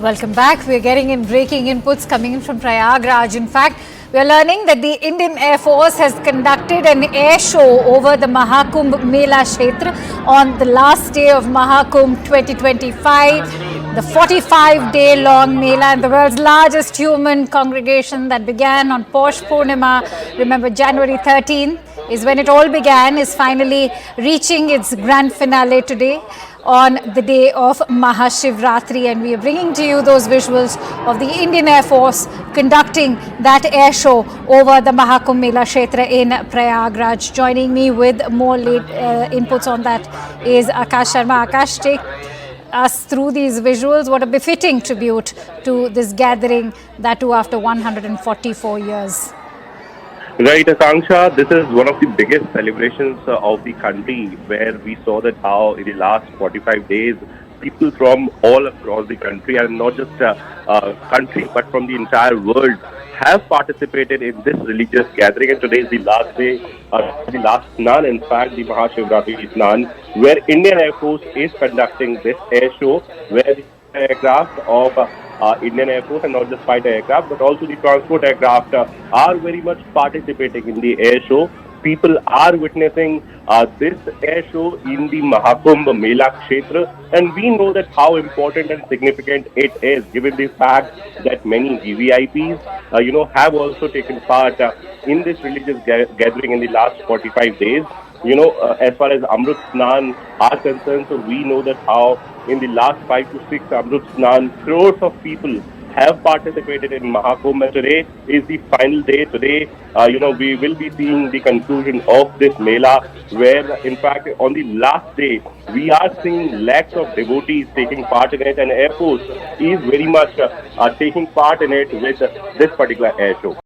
Welcome back. We're getting in breaking inputs coming in from Prayagraj. In fact, we are learning that the Indian Air Force has conducted an air show over the Mahakumbh Mela Kshetra on the last day of Mahakumbh 2025. The 45-day-long Mela and the world's largest human congregation that began on Posh Purnima, remember January 13th, is when it all began, is finally reaching its grand finale today on the day of Mahashivratri, and we are bringing to you those visuals of the Indian Air Force conducting that air show over the Mahakumbh Mela Kshetra in Prayagraj. Joining me with more inputs on that is Akash Sharma. Akash, take us through these visuals. What a befitting tribute to this gathering, that too after 144 years. Right, Akanksha, this is one of the biggest celebrations of the country, where we saw that how in the last 45 days, people from all across the country, and not just country, but from the entire world, have participated in this religious gathering. And today is the last day, the last Snan, in fact, the Mahashivratri Snan, where Indian Air Force is conducting this air show, where the aircraft of Indian Air Force, and not just fighter aircraft, but also the transport aircraft are very much participating in the air show. People are witnessing this air show in the Mahakumbh Mela Kshetra, and we know that how important and significant it is, given the fact that many VVIPs, have also taken part in this religious gathering in the last 45 days. As far as Amrit Snan are concerned, so we know that how in the last 5 to 6 Amrit Snan, crores of people have participated in Mahakumbh, and today is the final day. Today, we will be seeing the conclusion of this Mela, where in fact on the last day, we are seeing lakhs of devotees taking part in it, and Air Force is very much taking part in it with this particular air show.